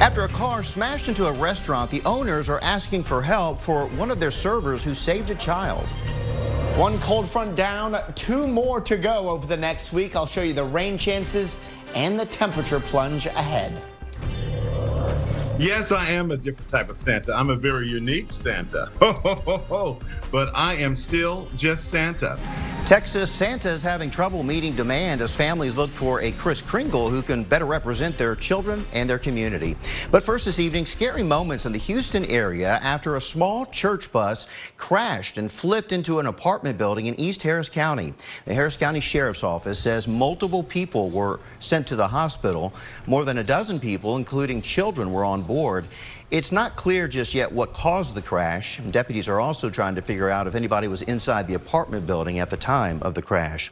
After a car smashed into a restaurant, the owners are asking for help for one of their servers who saved a child. One cold front down, 2 more to go over the next week. I'll show you the rain chances and the temperature plunge ahead. Yes, I am a different type of Santa. I'm a very unique Santa. Ho, ho, ho, ho. But I am still just Santa. Texas Santa is having trouble meeting demand as families look for a Kris Kringle who can better represent their children and their community. But first this evening, scary moments in the Houston area after a small church bus crashed and flipped into an apartment building in East Harris County. The Harris County Sheriff's Office says multiple people were sent to the hospital. More than a dozen people, including children, were on board. It's not clear just yet what caused the crash. Deputies are also trying to figure out if anybody was inside the apartment building at the time of the crash.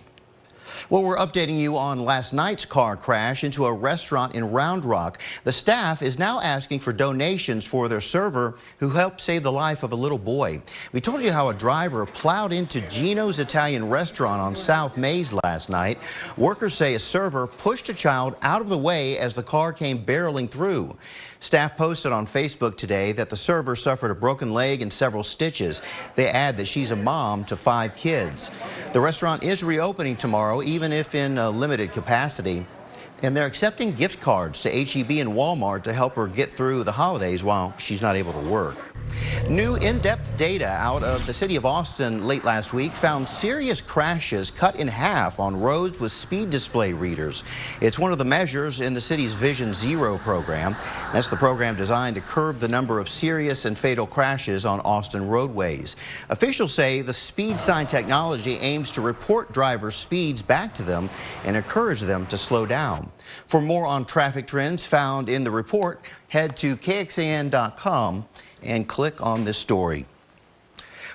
Well, we're updating you on last night's car crash into a restaurant in Round Rock. The staff is now asking for donations for their server who helped save the life of a little boy. We told you how a driver plowed into Gino's Italian restaurant on South Mays last night. Workers say a server pushed a child out of the way as the car came barreling through. Staff posted on Facebook today that the server suffered a broken leg and several stitches. They add that she's a mom to 5 kids. The restaurant is reopening tomorrow, even if in a limited capacity. And they're accepting gift cards to H-E-B and Walmart to help her get through the holidays while she's not able to work. New in-depth data out of the city of Austin late last week found serious crashes cut in half on roads with speed display readers. It's one of the measures in the city's Vision Zero program. That's the program designed to curb the number of serious and fatal crashes on Austin roadways. Officials say the speed sign technology aims to report drivers' speeds back to them and encourage them to slow down. For more on traffic trends found in the report, head to KXAN.com and click on this story.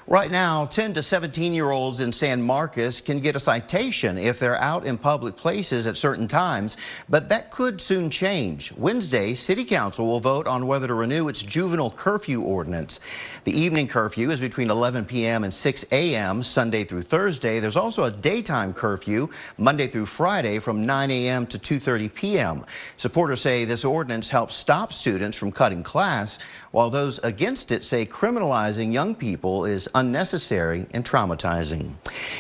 Right now, 10 to 17-year-olds in San Marcos can get a citation if they're out in public places at certain times, but that could soon change. Wednesday, City Council will vote on whether to renew its juvenile curfew ordinance. The evening curfew is between 11 p.m. and 6 a.m. Sunday through Thursday. There's also a daytime curfew Monday through Friday from 9 a.m. to 2:30 p.m. Supporters say this ordinance helps stop students from cutting class, while those against it say criminalizing young people is unnecessary and traumatizing.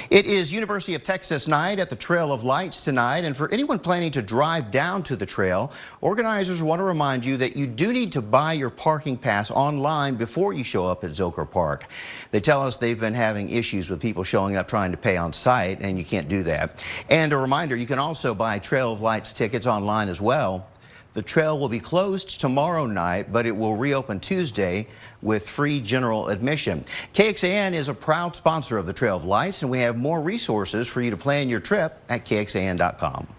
It is University of Texas night at the Trail of Lights tonight, and for anyone planning to drive down to the trail, organizers want to remind you that you do need to buy your parking pass online before you show up at Zilker Park. They tell us they've been having issues with people showing up trying to pay on site, and you can't do that. And a reminder, you can also buy Trail of Lights tickets online as well. The trail will be closed tomorrow night, but it will reopen Tuesday with free general admission. KXAN is a proud sponsor of the Trail of Lights, and we have more resources for you to plan your trip at KXAN.com.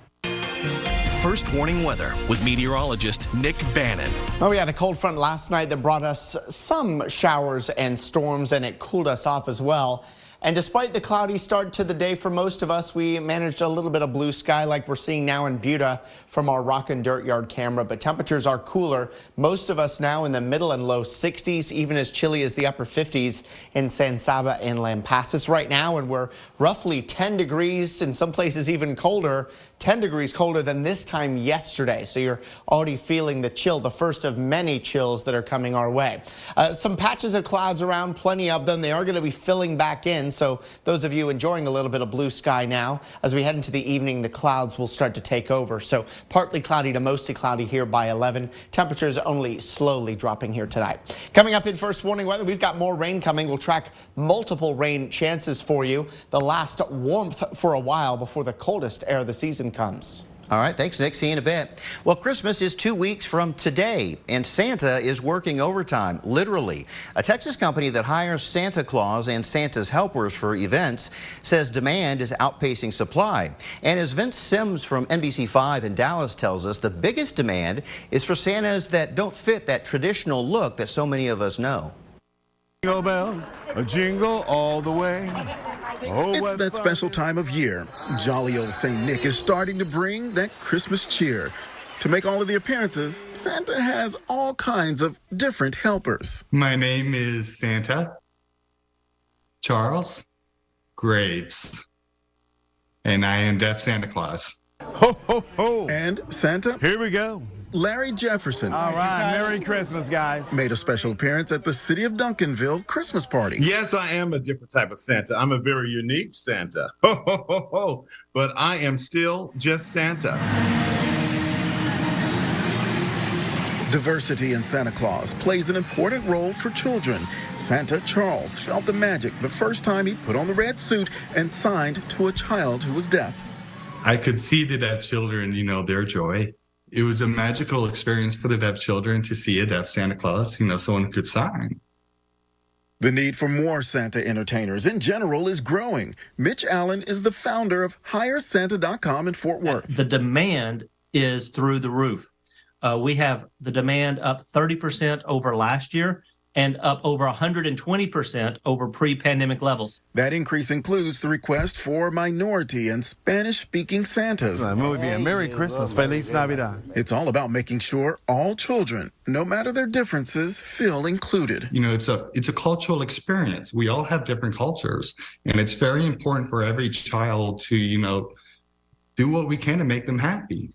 First warning weather with meteorologist Nick Bannon. Well, we had a cold front last night that brought us some showers and storms, and it cooled us off as well. And despite the cloudy start to the day for most of us, we managed a little bit of blue sky like we're seeing now in Buda from our Rockin' Dirt Yard camera. But temperatures are cooler. Most of us now in the middle and low 60s, even as chilly as the upper 50s in San Saba and Lampasas right now. And we're roughly 10 degrees, in some places even colder, 10 degrees colder than this time yesterday. So you're already feeling the chill, the first of many chills that are coming our way. Some patches of clouds around, plenty of them. They are going to be filling back in. So those of you enjoying a little bit of blue sky now, as we head into the evening, the clouds will start to take over. So partly cloudy to mostly cloudy here by 11. Temperatures only slowly dropping here tonight. Coming up in first warning weather, we've got more rain coming. We'll track multiple rain chances for you. The last warmth for a while before the coldest air of the season comes. All right, thanks, Nick. See you in a bit. Well, Christmas is 2 weeks from today, and Santa is working overtime, literally. A Texas company that hires Santa Claus and Santa's helpers for events says demand is outpacing supply. And as Vince Sims from NBC5 in Dallas tells us, the biggest demand is for Santas that don't fit that traditional look that so many of us know. Jingle bells, a jingle all the way. Oh, it's that special time of year. Jolly old St. Nick is starting to bring that Christmas cheer. To make all of the appearances, Santa has all kinds of different helpers. My name is Santa Charles Graves, and I am Deaf Santa Claus. Ho, ho, ho. And Santa, here we go. Larry Jefferson. All right, Merry Christmas, guys. Made a special appearance at the City of Duncanville Christmas party. Yes, I am a different type of Santa. I'm a very unique Santa. Ho, ho, ho, ho. But I am still just Santa. Diversity in Santa Claus plays an important role for children. Santa Charles felt the magic the first time he put on the red suit and signed to a child who was deaf. I could see the deaf children, their joy. It was a magical experience for the deaf children to see a deaf Santa Claus, someone who could sign. The need for more Santa entertainers in general is growing. Mitch Allen is the founder of HireSanta.com in Fort Worth. The demand is through the roof. We have the demand up 30% over last year and up over 120% over pre-pandemic levels. That increase includes the request for minority and Spanish-speaking Santas. Muy bien. Merry Christmas. Feliz Navidad. It's all about making sure all children, no matter their differences, feel included. It's a cultural experience. We all have different cultures, and it's very important for every child to, do what we can to make them happy.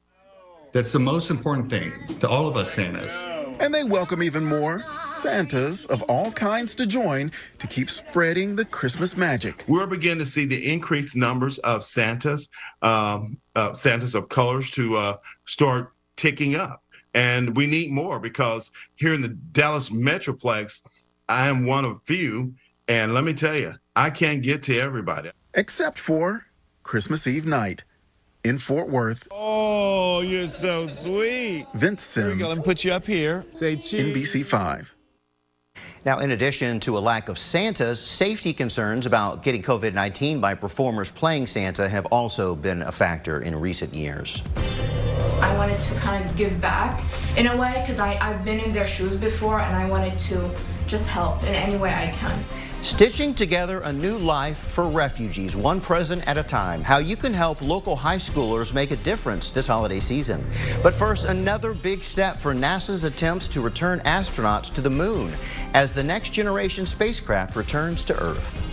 That's the most important thing to all of us Santas. And they welcome even more Santas of all kinds to join to keep spreading the Christmas magic. We're beginning to see the increased numbers of Santas, Santas of colors to start ticking up. And we need more because here in the Dallas Metroplex, I am one of few. And let me tell you, I can't get to everybody. Except for Christmas Eve night in Fort Worth. Oh, you're so sweet. Vince Here we go. Sims, Let me put you up here. Say cheese. NBC5. Now, in addition to a lack of Santas, safety concerns about getting COVID-19 by performers playing Santa have also been a factor in recent years. I wanted to kind of give back in a way because I've been in their shoes before and I wanted to just help in any way I can. Stitching together a new life for refugees, one present at a time. How you can help local high schoolers make a difference this holiday season. But first, another big step for NASA's attempts to return astronauts to the moon as the next generation spacecraft returns to Earth.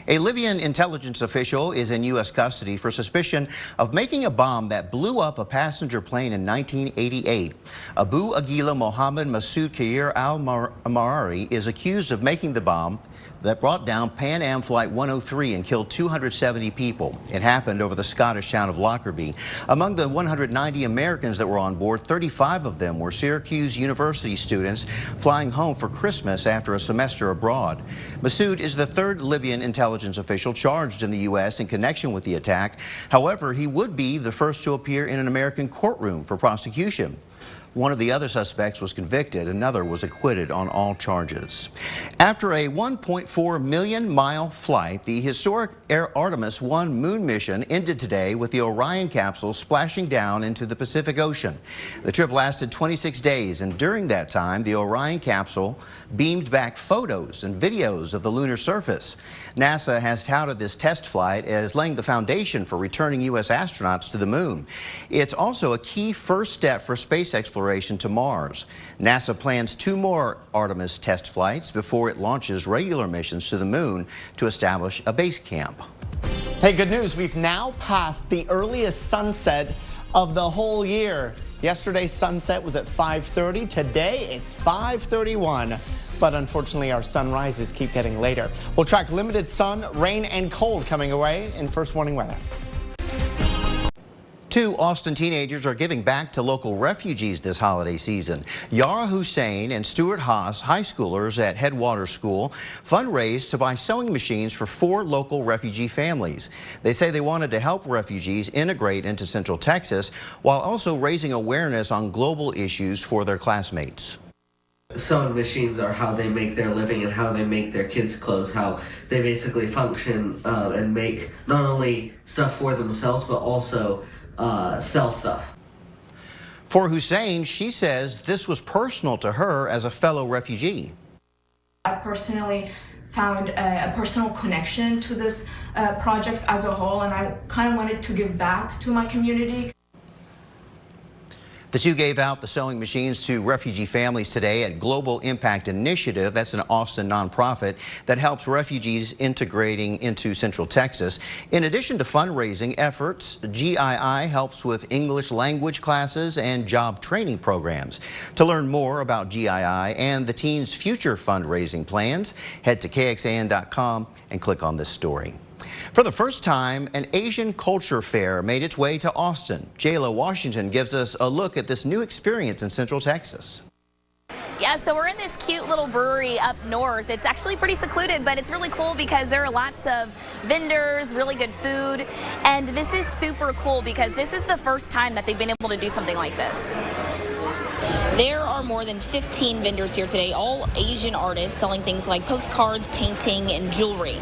A Libyan intelligence official is in U.S. custody for suspicion of making a bomb that blew up a passenger plane in 1988. Abu Aguila Mohammed Masoud Khair al-Marari is accused of making the bomb that brought down Pan Am Flight 103 and killed 270 people. It happened over the Scottish town of Lockerbie. Among the 190 Americans that were on board, 35 of them were Syracuse University students flying home for Christmas after a semester abroad. Masoud is the third Libyan intelligence official charged in the U.S. in connection with the attack. However, he would be the first to appear in an American courtroom for prosecution. One of the other suspects was convicted. Another was acquitted on all charges. After a 1.4 million-mile flight, the historic Artemis 1 moon mission ended today with the Orion capsule splashing down into the Pacific Ocean. The trip lasted 26 days, and during that time, the Orion capsule beamed back photos and videos of the lunar surface. NASA has touted this test flight as laying the foundation for returning U.S. astronauts to the moon. It's also a key first step for space exploration to Mars. NASA plans 2 more Artemis test flights before it launches regular missions to the moon to establish a base camp. Hey, good news. We've now passed the earliest sunset of the whole year. Yesterday's sunset was at 5:30. Today, it's 5:31. But unfortunately, our sunrises keep getting later. We'll track limited sun, rain, and cold coming away in First Warning Weather. 2 Austin teenagers are giving back to local refugees this holiday season. Yara Hussein and Stuart Haas, high schoolers at Headwater School, fundraised to buy sewing machines for 4 local refugee families. They say they wanted to help refugees integrate into Central Texas while also raising awareness on global issues for their classmates. Sewing machines are how they make their living and how they make their kids' clothes, how they basically function and make not only stuff for themselves but also sell stuff. For Hussein, she says this was personal to her as a fellow refugee. I personally found a personal connection to this project as a whole, and I kind of wanted to give back to my community. The two gave out the sewing machines to refugee families today at Global Impact Initiative. That's an Austin nonprofit that helps refugees integrating into Central Texas. In addition to fundraising efforts, GII helps with English language classes and job training programs. To learn more about GII and the team's future fundraising plans, head to KXAN.com and click on this story. For the first time, an Asian culture fair made its way to Austin. Jayla Washington gives us a look at this new experience in Central Texas. Yeah, so we're in this cute little brewery up north. It's actually pretty secluded, but it's really cool because there are lots of vendors, really good food, and this is super cool because this is the first time that they've been able to do something like this. There are more than 15 vendors here today, all Asian artists selling things like postcards, painting, and jewelry.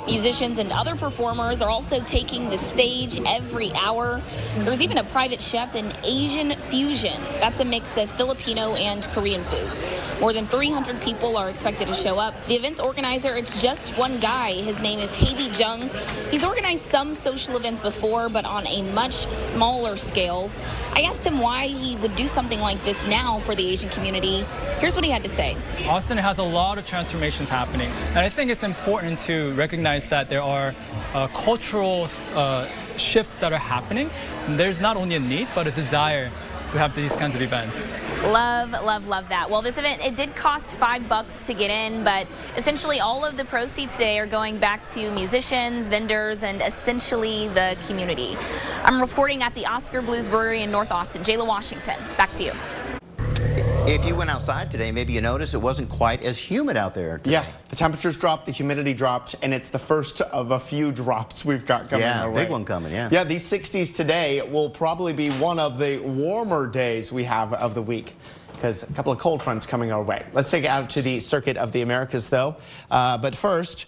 Musicians and other performers are also taking the stage every hour. There's even a private chef in Asian fusion. That's a mix of Filipino and Korean food. More than 300 people are expected to show up. The event's organizer, it's just one guy. His name is Hae Jung. He's organized some social events before, but on a much smaller scale. I asked him why he would do something like this now for the Asian community. Here's what he had to say. Austin has a lot of transformations happening, and I think it's important to recognize that there are cultural shifts that are happening. There's not only a need, but a desire to have these kinds of events. Love, love, love that. Well, this event, it did cost $5 to get in, but essentially all of the proceeds today are going back to musicians, vendors, and essentially the community. I'm reporting at the Oscar Blues Brewery in North Austin. Jayla Washington, back to you. If you went outside today, maybe you noticed it wasn't quite as humid out there today. Yeah, the temperatures dropped, the humidity dropped, and it's the first of a few drops we've got coming our way. Yeah, big one coming, yeah. Yeah, these 60s today will probably be one of the warmer days we have of the week, because a couple of cold fronts coming our way. Let's take it out to the Circuit of the Americas, though. But first,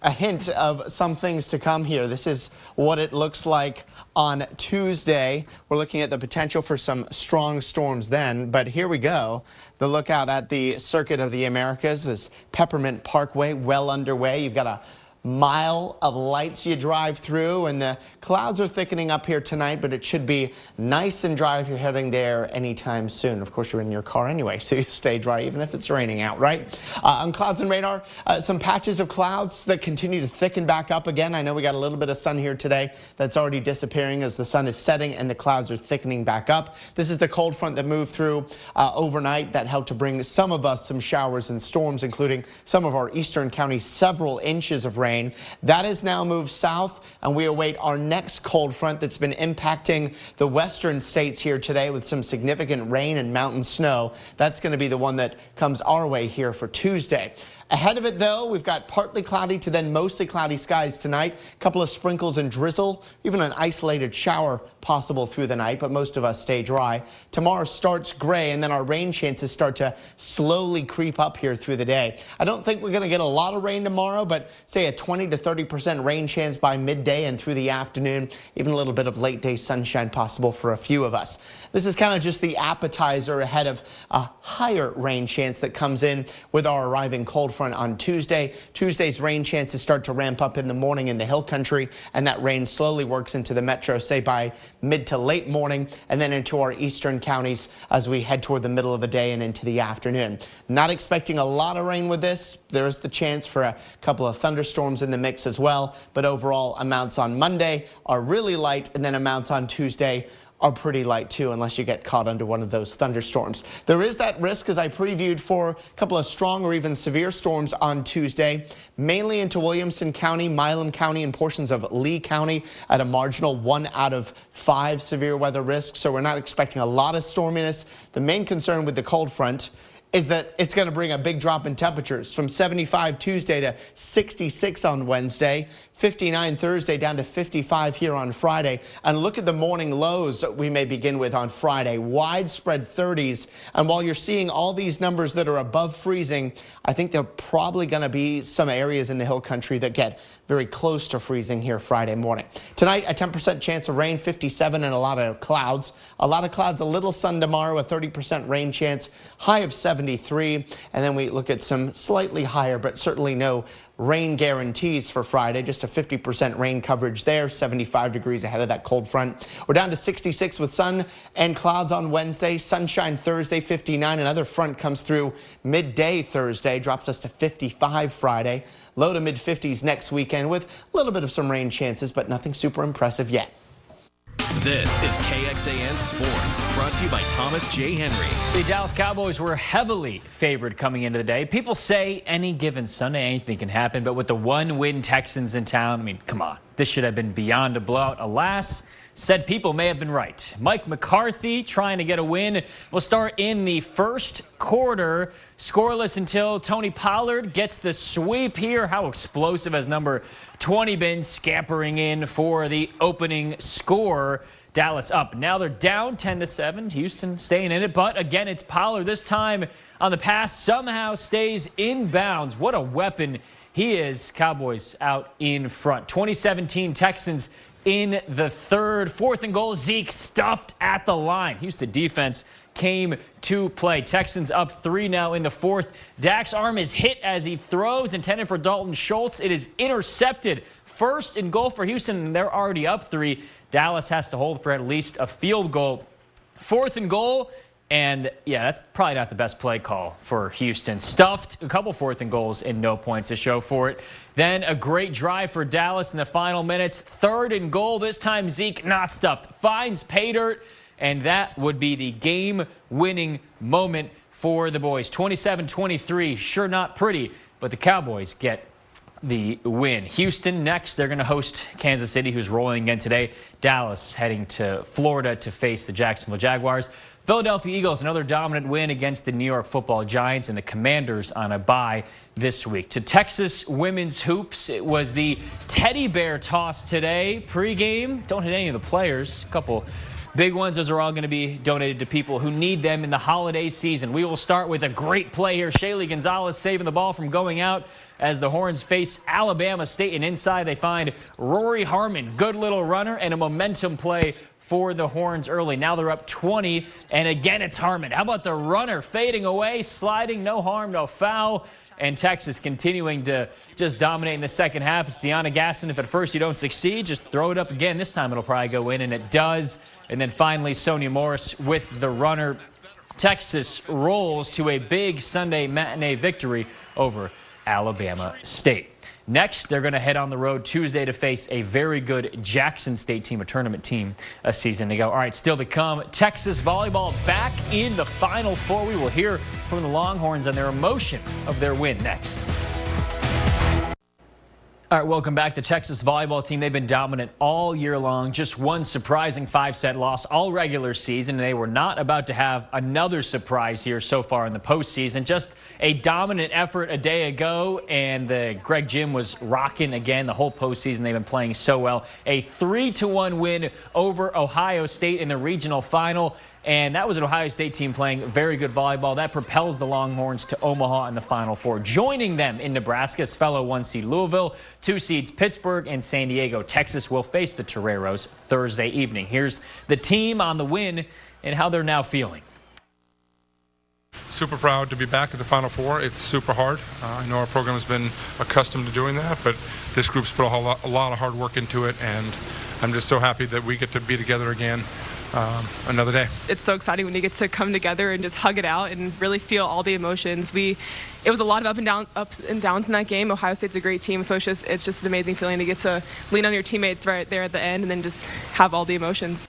a hint of some things to come here. This is what it looks like on Tuesday. We're looking at the potential for some strong storms then, but here we go. The lookout at the Circuit of the Americas is Peppermint Parkway, well underway. You've got a mile of lights you drive through, and the clouds are thickening up here tonight, but it should be nice and dry if you're heading there anytime soon. Of course, you're in your car anyway, so you stay dry even if it's raining out, right? On clouds and radar, some patches of clouds that continue to thicken back up again. I know we got a little bit of sun here today that's already disappearing as the sun is setting and the clouds are thickening back up. This is the cold front that moved through overnight that helped to bring some of us some showers and storms, including some of our eastern counties, several inches of rain. That has now moved south, and we await our next cold front that's been impacting the western states here today with some significant rain and mountain snow. That's going to be the one that comes our way here for Tuesday. Ahead of it, though, we've got partly cloudy to then mostly cloudy skies tonight. A couple of sprinkles and drizzle, even an isolated shower possible through the night, but most of us stay dry. Tomorrow starts gray, and then our rain chances start to slowly creep up here through the day. I don't think we're going to get a lot of rain tomorrow, but say a 20 to 30% rain chance by midday and through the afternoon. Even a little bit of late day sunshine possible for a few of us. This is kind of just the appetizer ahead of a higher rain chance that comes in with our arriving cold front on Tuesday. Tuesday's rain chances start to ramp up in the morning in the hill country, and that rain slowly works into the metro, say by mid to late morning, and then into our eastern counties as we head toward the middle of the day and into the afternoon. Not expecting a lot of rain with this. There is the chance for a couple of thunderstorms in the mix as well, but overall amounts on Monday are really light, and then amounts on Tuesday are pretty light too, unless you get caught under one of those thunderstorms. There is that risk, as I previewed, for a couple of strong or even severe storms on Tuesday, mainly into Williamson County, Milam County, and portions of Lee County at a marginal 1 out of 5 severe weather risk. So we're not expecting a lot of storminess. The main concern with the cold front is that it's going to bring a big drop in temperatures from 75 Tuesday to 66 on Wednesday, 59 Thursday down to 55 here on Friday. And look at the morning lows that we may begin with on Friday. Widespread 30s. And while you're seeing all these numbers that are above freezing, I think there are probably going to be some areas in the hill country that get very close to freezing here Friday morning. Tonight, a 10% chance of rain, 57, and a lot of clouds. A lot of clouds, a little sun tomorrow, a 30% rain chance, high of 73. And then we look at some slightly higher, but certainly no rain guarantees for Friday. Just a 50% rain coverage there, 75 degrees ahead of that cold front. We're down to 66 with sun and clouds on Wednesday, sunshine Thursday, 59. Another front comes through midday Thursday, drops us to 55 Friday. Low to mid 50s next weekend with a little bit of some rain chances, but nothing super impressive yet. This is KXAN Sports, brought to you by Thomas J. Henry. The Dallas Cowboys were heavily favored coming into the day. People say any given Sunday anything can happen, but with the one-win Texans in town, I mean, come on. This should have been beyond a blowout. Alas, said people may have been right. Mike McCarthy trying to get a win. We'll start in the first quarter. Scoreless until Tony Pollard gets the sweep here. How explosive has number 20 been, scampering in for the opening score. Dallas up. Now they're down 10-7. Houston staying in it, but again, it's Pollard. This time on the pass, somehow stays in bounds. What a weapon he is. Cowboys out in front. 2017 Texans in the third. 4th and goal. Zeke stuffed at the line. Houston defense came to play. Texans up 3 now in the 4th. Dak's arm is hit as he throws, intended for Dalton Schultz. It is intercepted. 1st and goal for Houston, and they're already up 3. Dallas has to hold for at least a field goal. 4th and goal. And, yeah, that's probably not the best play call for Houston. Stuffed, a couple 4th and goals and no points to show for it. Then a great drive for Dallas in the final minutes. 3rd and goal. This time Zeke not stuffed. Finds pay dirt, and that would be the game-winning moment for the boys. 27-23, sure not pretty, but the Cowboys get the win. Houston next. They're going to host Kansas City, who's rolling again today. Dallas heading to Florida to face the Jacksonville Jaguars. Philadelphia Eagles, another dominant win against the New York Football Giants, and the Commanders on a bye this week. To Texas women's hoops, it was the teddy bear toss today. Pre-game, don't hit any of the players. A couple big ones. Those are all going to be donated to people who need them in the holiday season. We will start with a great play here. Shaylee Gonzalez saving the ball from going out as the Horns face Alabama State, and inside they find Rory Harmon. Good little runner and a momentum play for the Horns early. Now they're up 20, and again it's Harmon. How about the runner fading away, sliding, no harm, no foul, and Texas continuing to just dominate in the second half. It's Deanna Gaston. If at first you don't succeed, just throw it up again. This time it'll probably go in, and it does. And then finally Sonia Morris with the runner. Texas rolls to a big Sunday matinee victory over Alabama State. Next, they're going to head on the road Tuesday to face a very good Jackson State team, a tournament team, a season to go. All right, still to come, Texas volleyball back in the Final Four. We will hear from the Longhorns on their emotion of their win next. All right, welcome back. The Texas volleyball team, they've been dominant all year long. Just one surprising 5-set loss all regular season. They were not about to have another surprise here so far in the postseason. Just a dominant effort a day ago, and Greg Jim was rocking again the whole postseason. They've been playing so well. A 3-1 win over Ohio State in the regional final. And that was an Ohio State team playing very good volleyball. That propels the Longhorns to Omaha in the Final Four. Joining them in Nebraska is fellow 1 seed Louisville, 2 seeds Pittsburgh and San Diego. Texas will face the Toreros Thursday evening. Here's the team on the win and how they're now feeling. Super proud to be back at the Final Four. It's super hard. I know our program has been accustomed to doing that, but this group's put a lot of hard work into it, and I'm just so happy that we get to be together again. Another day. It's so exciting when you get to come together and just hug it out and really feel all the emotions. It was a lot of ups and downs in that game. Ohio State's a great team, so it's just an amazing feeling to get to lean on your teammates right there at the end and then just have all the emotions.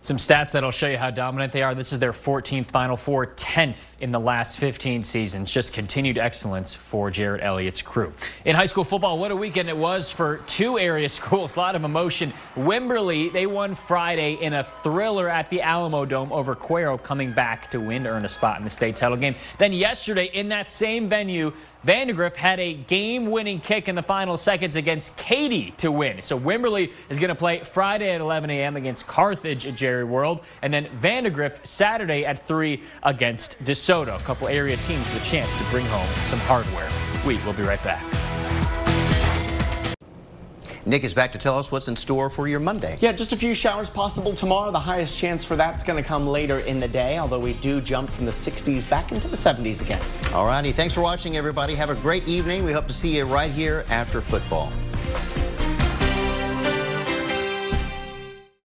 Some stats that'll show you how dominant they are. This is their 14th Final Four, 10th in the last 15 seasons. Just continued excellence for Jared Elliott's crew. In high school football, what a weekend it was for 2 area schools. A lot of emotion. Wimberley, they won Friday in a thriller at the Alamo Dome over Cuero, coming back to win to earn a spot in the state title game. Then yesterday in that same venue, Vandergrift had a game-winning kick in the final seconds against Katy to win. So Wimberley is going to play Friday at 11 a.m. against Carthage at Jerry World, and then Vandergrift Saturday at 3 against DeSoto. A couple area teams with a chance to bring home some hardware. We will be right back. Nick is back to tell us what's in store for your Monday. Yeah, just a few showers possible tomorrow. The highest chance for that's going to come later in the day, although we do jump from the 60s back into the 70s again. All righty. Thanks for watching, everybody. Have a great evening. We hope to see you right here after football.